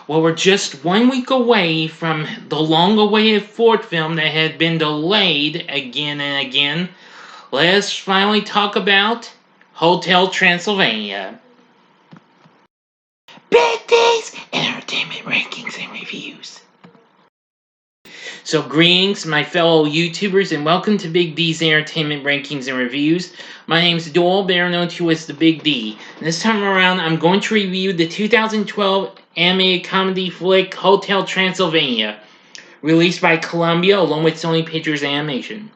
Well, we're just 1 week away from the long-awaited fourth film that had been delayed again and again. Let's finally talk about Hotel Transylvania. Big D's Entertainment Rankings and Reviews. So greetings, my fellow YouTubers, and welcome to Big D's Entertainment Rankings and Reviews. My name is Doyle, better known to you as the Big D. And this time around, I'm going to review the 2012 animated comedy flick Hotel Transylvania, released by Columbia along with Sony Pictures Animation.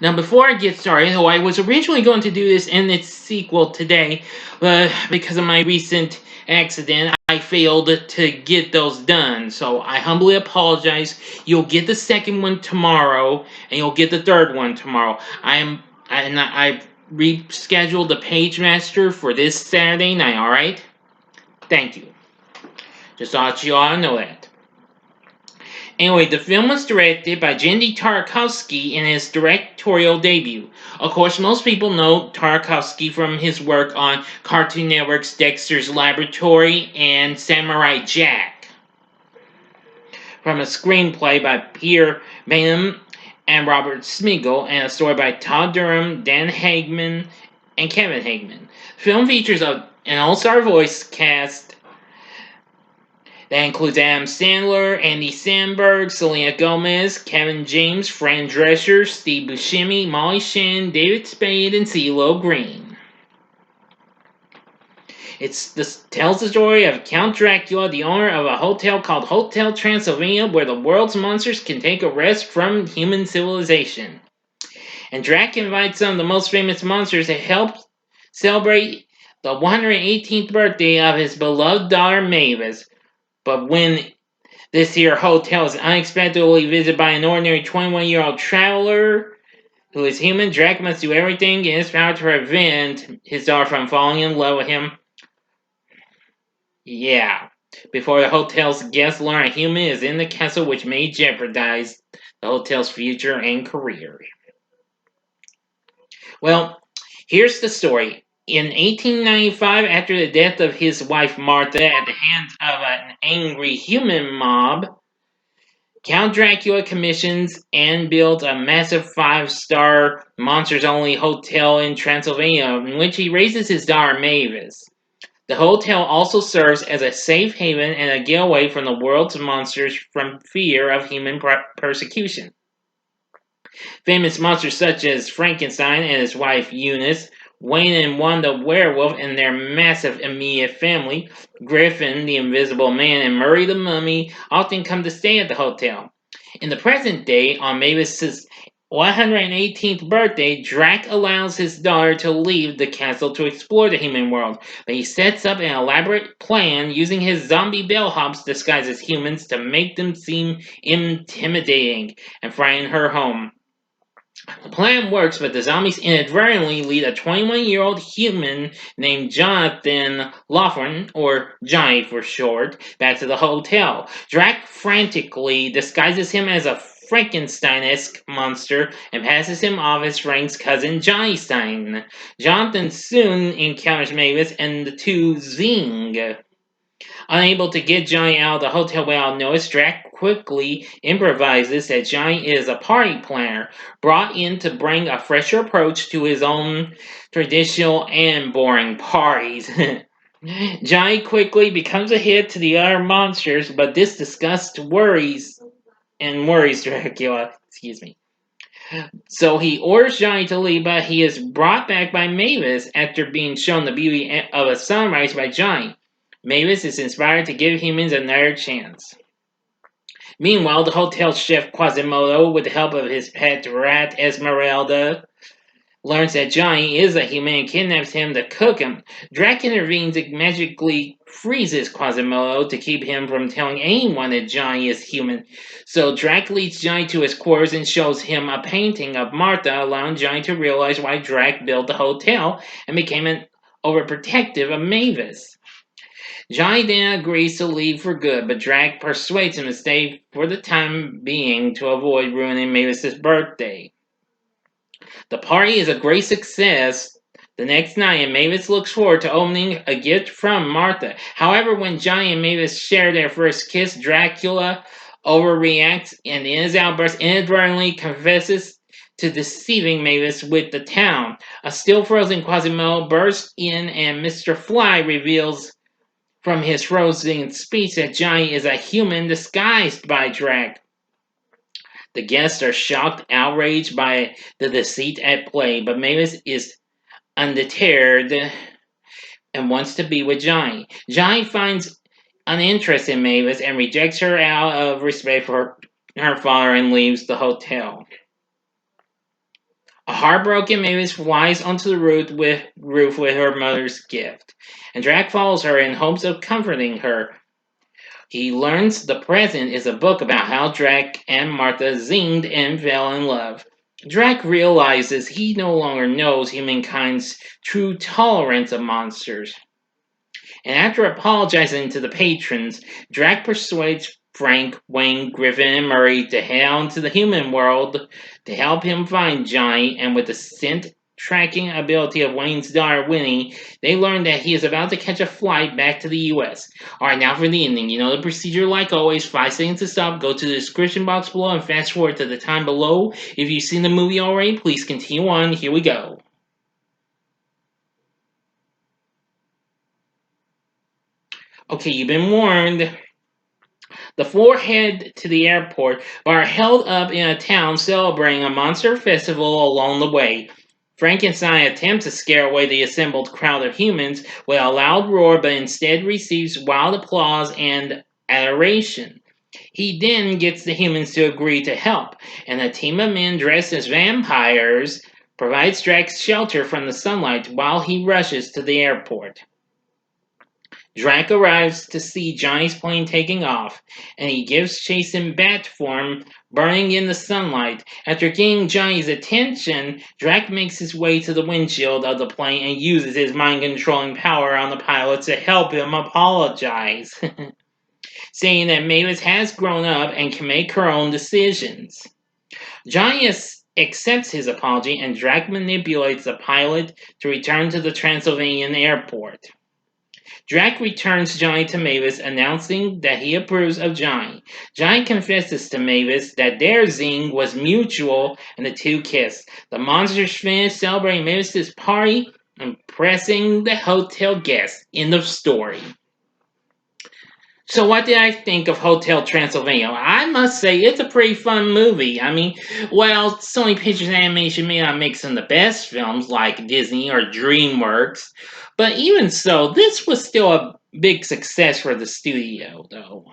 Now, before I get started, though I was originally going to do this in its sequel today, but because of my recent accident, I failed to get those done. So I humbly apologize. You'll get the second one tomorrow, and you'll get the third one tomorrow. I've rescheduled the Page Master for this Saturday night. All right? Thank you. Just thought you ought to know that. Anyway, the film was directed by Genndy Tartakovsky in his directorial debut. Of course, most people know Tartakovsky from his work on Cartoon Network's Dexter's Laboratory and Samurai Jack. From a screenplay by Peter Bainham and Robert Smigel, and a story by Todd Durham, Dan Hagman, and Kevin Hagman. The film features an all-star voice cast that includes Adam Sandler, Andy Samberg, Selena Gomez, Kevin James, Fran Drescher, Steve Buscemi, Molly Shannon, David Spade, and CeeLo Green. This tells the story of Count Dracula, the owner of a hotel called Hotel Transylvania, where the world's monsters can take a rest from human civilization. And Drac invites some of the most famous monsters to help celebrate the 118th birthday of his beloved daughter Mavis. But when this here hotel is unexpectedly visited by an ordinary 21-year-old traveler who is human, Drac must do everything in his power to prevent his daughter from falling in love with him. Yeah, before the hotel's guests learn a human is in the castle, which may jeopardize the hotel's future and career. Well, here's the story. In 1895, after the death of his wife Martha at the hands of an angry human mob, Count Dracula commissions and builds a massive 5-star monsters-only hotel in Transylvania, in which he raises his daughter Mavis. The hotel also serves as a safe haven and a getaway from the world's monsters from fear of human persecution. Famous monsters such as Frankenstein and his wife Eunice, Wayne and Wanda Werewolf and their massive immediate family, Griffin the Invisible Man, and Murray the Mummy often come to stay at the hotel. In the present day, on Mavis's 118th birthday, Drac allows his daughter to leave the castle to explore the human world, but he sets up an elaborate plan using his zombie bellhops disguised as humans to make them seem intimidating and frighten her home. The plan works, but the zombies inadvertently lead a 21-year-old human named Jonathan Lawford, or Johnny for short, back to the hotel. Drac frantically disguises him as a Frankenstein-esque monster and passes him off as Frank's cousin Johnny Stein. Jonathan soon encounters Mavis and the two zing. Unable to get Johnny out of the hotel without notice, Drac quickly improvises that Johnny is a party planner, brought in to bring a fresher approach to his own traditional and boring parties. Johnny quickly becomes a hit to the other monsters, but this disgust worries Dracula. Excuse me. So he orders Johnny to leave, but he is brought back by Mavis after being shown the beauty of a sunrise by Johnny. Mavis is inspired to give humans another chance. Meanwhile, the hotel chef Quasimodo, with the help of his pet rat Esmeralda, learns that Johnny is a human and kidnaps him to cook him. Drac intervenes and magically freezes Quasimodo to keep him from telling anyone that Johnny is human. So Drac leads Johnny to his quarters and shows him a painting of Martha, allowing Johnny to realize why Drac built the hotel and became an overprotective of Mavis. Johnny then agrees to leave for good, but Drac persuades him to stay for the time being to avoid ruining Mavis's birthday. The party is a great success, the next night, and Mavis looks forward to opening a gift from Martha. However, when Johnny and Mavis share their first kiss, Dracula overreacts and in his outburst inadvertently confesses to deceiving Mavis with the town. A still frozen Quasimodo bursts in, and Mr. Fly reveals from his frozen speech that Johnny is a human disguised by Drac. The guests are shocked, outraged by the deceit at play, but Mavis is undeterred and wants to be with Johnny. Johnny finds an interest in Mavis and rejects her out of respect for her father and leaves the hotel. A heartbroken Mavis flies onto the roof with her mother's gift, and Drac follows her in hopes of comforting her. He learns the present is a book about how Drac and Martha zinged and fell in love. Drac realizes he no longer knows humankind's true tolerance of monsters. And after apologizing to the patrons, Drac persuades Frank, Wayne, Griffin, and Murray to head out into the human world to help him find Johnny, and with the scent tracking ability of Wayne's daughter Winnie, they learn that he is about to catch a flight back to the US. Alright, now for the ending. You know the procedure like always, 5 seconds to stop, go to the description box below and fast forward to the time below. If you've seen the movie already, please continue on. Here we go. Okay, you've been warned. The four head to the airport, but are held up in a town celebrating a monster festival along the way. Frankenstein attempts to scare away the assembled crowd of humans with a loud roar, but instead receives wild applause and adoration. He then gets the humans to agree to help, and a team of men dressed as vampires provides Drax shelter from the sunlight while he rushes to the airport. Drac arrives to see Johnny's plane taking off, and he gives chase in bat form, burning in the sunlight. After getting Johnny's attention, Drac makes his way to the windshield of the plane and uses his mind-controlling power on the pilot to help him apologize, saying that Mavis has grown up and can make her own decisions. Johnny accepts his apology, and Drac manipulates the pilot to return to the Transylvanian airport. Drac returns Johnny to Mavis, announcing that he approves of Johnny. Johnny confesses to Mavis that their zing was mutual, and the two kiss. The monsters finish celebrating Mavis' party, impressing the hotel guests. End of story. So what did I think of Hotel Transylvania? I must say it's a pretty fun movie. I mean, well, Sony Pictures Animation may not make some of the best films like Disney or DreamWorks, but even so, this was still a big success for the studio, though.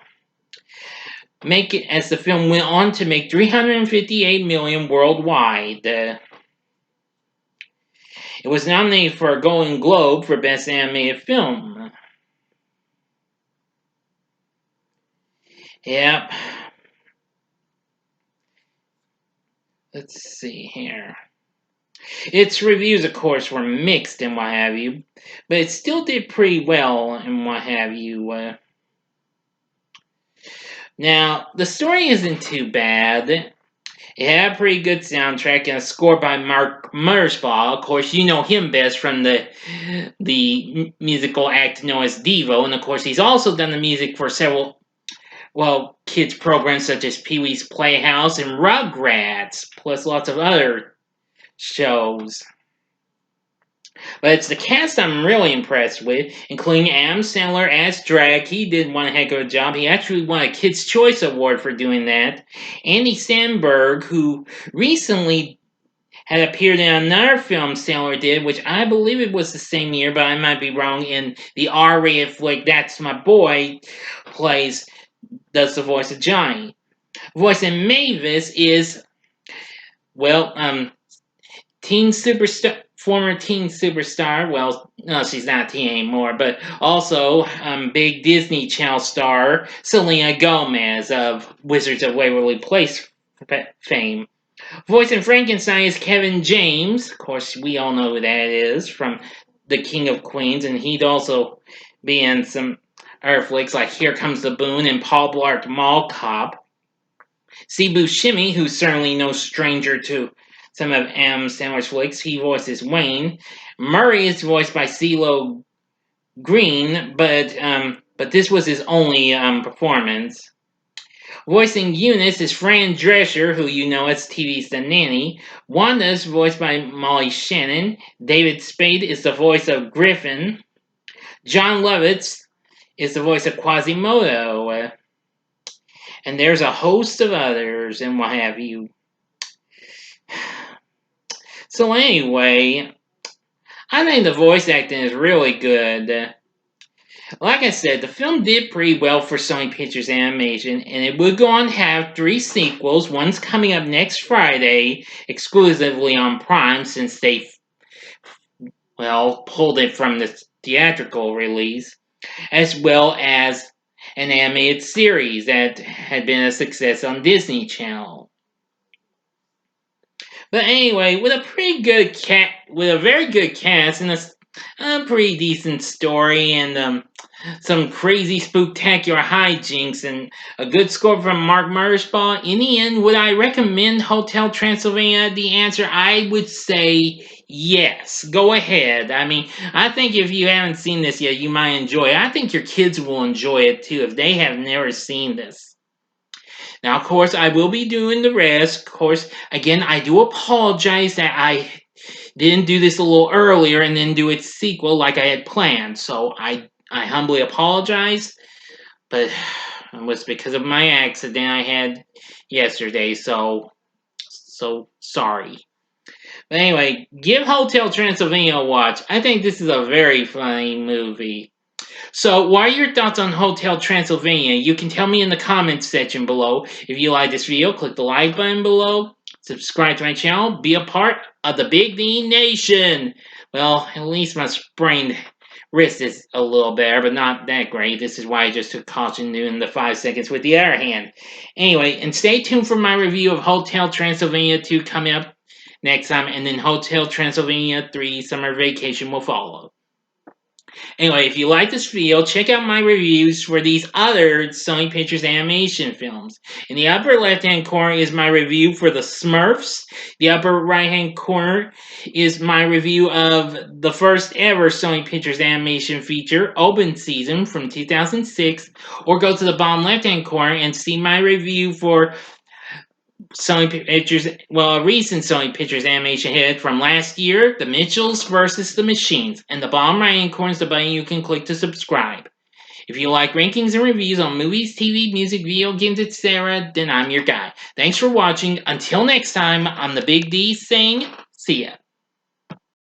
Make it as the film went on to make $358 million worldwide. It was nominated for a Golden Globe for Best Animated Film. Yep. Let's see here. Its reviews, of course, were mixed and what have you, but it still did pretty well and what have you. Now, the story isn't too bad. It had a pretty good soundtrack and a score by Mark Mersbaugh. Of course, you know him best from the musical act known as Devo, and of course, he's also done the music for several kids programs such as Pee-wee's Playhouse and Rugrats, plus lots of other shows. But it's the cast I'm really impressed with, including Adam Sandler as Drac. He did one heck of a job. He actually won a Kids' Choice Award for doing that. Andy Samberg, who recently had appeared in another film Sandler did, which I believe it was the same year, but I might be wrong, in the R-rated flick That's My Boy, does the voice of Johnny. Voice in Mavis is, former teen superstar. Well, no, she's not a teen anymore, but also big Disney Channel star Selena Gomez of Wizards of Waverly Place fame. Voice in Frankenstein is Kevin James. Of course, we all know who that is from The King of Queens, and he'd also be in some other flicks like Here Comes the Boon and Paul Blart Mall Cop. See Buscemi, who's certainly no stranger to some of Adam Sandler's flicks. He voices Wayne. Murray is voiced by CeeLo Green, but this was his only performance. Voicing Eunice is Fran Drescher, who you know as TV's The Nanny. Wanda is voiced by Molly Shannon. David Spade is the voice of Griffin. Jon Lovitz is the voice of Quasimodo. And there's a host of others and what have you. So anyway, I think the voice acting is really good. Like I said, the film did pretty well for Sony Pictures Animation, and it would go on to have 3 sequels. One's coming up next Friday, exclusively on Prime, since they, pulled it from the theatrical release, as well as an animated series that had been a success on Disney Channel. But anyway, with a very good cast and a pretty decent story and some crazy spooktacular hijinks and a good score from Mark Merspaugh. In the end, would I recommend Hotel Transylvania? The answer, I would say yes. Go ahead. I mean, I think if you haven't seen this yet, you might enjoy it. I think your kids will enjoy it too if they have never seen this. Now, of course, I will be doing the rest. Of course, again, I do apologize that I didn't do this a little earlier and then do its sequel like I had planned. So I humbly apologize, but it was because of my accident I had yesterday. So sorry. But anyway, give Hotel Transylvania a watch. I think this is a very funny movie. So, what are your thoughts on Hotel Transylvania? You can tell me in the comments section below. If you like this video, click the like button below. Subscribe to my channel. Be a part of the Big D Nation. Well, at least my sprained wrist is a little better, but not that great. This is why I just took caution doing the 5 seconds with the other hand. Anyway, and stay tuned for my review of Hotel Transylvania 2 coming up next time, and then Hotel Transylvania 3 Summer Vacation will follow. Anyway, if you like this video, check out my reviews for these other Sony Pictures animation films. In the upper left-hand corner is my review for the Smurfs. The upper right-hand corner is my review of the first ever Sony Pictures animation feature, Open Season from 2006. Or go to the bottom left-hand corner and see my review for Sony Pictures, a recent Sony Pictures animation hit from last year, The Mitchells vs. the Machines. And the bottom right hand corner is the button you can click to subscribe. If you like rankings and reviews on movies, TV, music, video games, etc., then I'm your guy. Thanks for watching. Until next time, I'm the Big D saying, see ya.